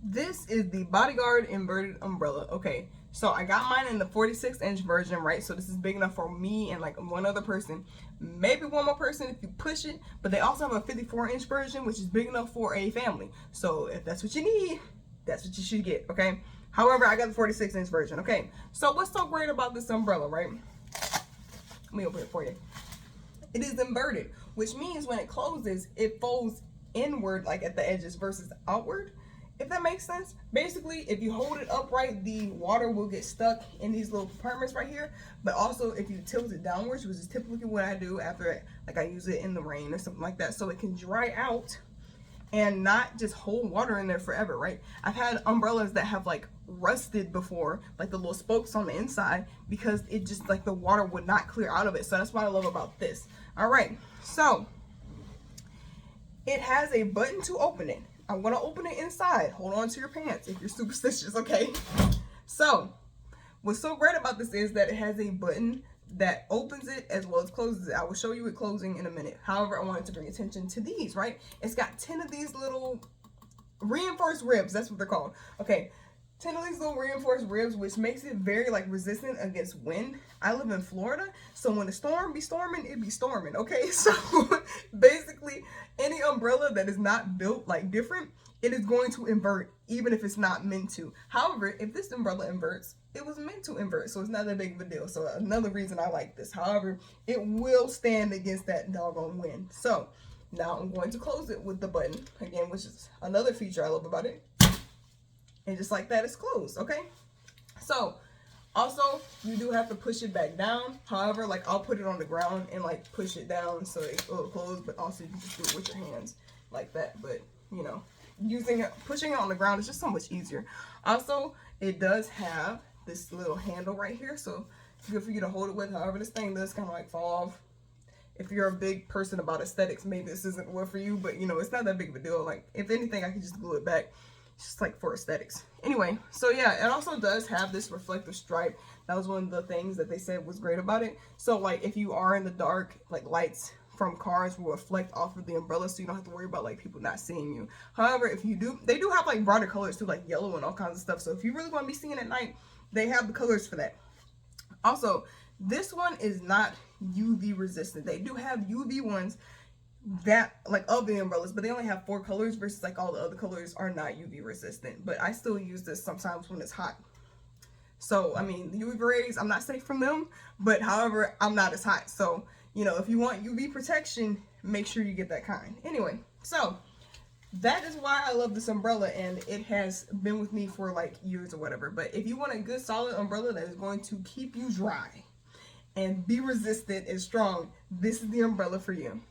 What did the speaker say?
This is the Bodyguard inverted umbrella. Okay, so I got mine in the 46-inch version, right? So this is big enough for me and like one other person, maybe one more person if you push it. But they also have a 54-inch version, which is big enough for a family. So if that's what you need, that's what you should get, okay? However, I got the 46-inch version, okay? So what's so great about this umbrella, right? Let me open it for you. It is inverted, which means when it closes, it folds inward, like at the edges, versus outward, if that makes sense. Basically, if you hold it upright, the water will get stuck in these little compartments right here. But also, if you tilt it downwards, which is typically what I do after, like, I use it in the rain or something like that, so it can dry out and not just hold water in there forever, right? I've had umbrellas that have like rusted before, like the little spokes on the inside, because it just like the water would not clear out of it. So that's what I love about this. All right, so it has a button to open it. I'm gonna open it inside. Hold on to your pants if you're superstitious, okay? So what's so great about this is that it has a button that opens it as well as closes it. I will show you it closing in a minute. However, I wanted to bring attention to these, right? It's got 10 of these little reinforced ribs. That's what they're called. Okay, 10 of these little reinforced ribs, which makes it very like resistant against wind. I live in Florida, so when the storm be storming, it be storming, okay? So basically, any umbrella that is not built like different, it is going to invert, even if it's not meant to. However, if this umbrella inverts, it was meant to invert, so it's not that big of a deal. So another reason I like this. However, it will stand against that doggone wind. So now I'm going to close it with the button again, which is another feature I love about it. And just like that, it's closed, okay? So also, you do have to push it back down. However, like I'll put it on the ground and like push it down so it will close, but also you can just do it with your hands like that. But you know, pushing it on the ground is just so much easier. Also, it does have this little handle right here, so it's good for you to hold it with. However, this thing does kind of like fall off. If you're a big person about aesthetics, maybe this isn't what for you, but you know, it's not that big of a deal. Like, if anything, I can just glue it back. It's just like for aesthetics. Anyway, so yeah, it also does have this reflective stripe. That was one of the things that they said was great about it. So like if you are in the dark, like lights from cars will reflect off of the umbrella, so you don't have to worry about like people not seeing you. However, if you do, they do have like brighter colors too, like yellow and all kinds of stuff. So if you really want to be seen at night, they have the colors for that. Also, this one is not UV resistant. They do have UV ones that like of the umbrellas, but they only have 4 colors versus like all the other colors are not UV resistant. But I still use this sometimes when it's hot. So I mean, the UV rays, I'm not safe from them, but however, I'm not as hot. So you know, if you want UV protection, make sure you get that kind. Anyway, so that is why I love this umbrella, and it has been with me for like years or whatever. But if you want a good solid umbrella that is going to keep you dry and be resistant and strong, this is the umbrella for you.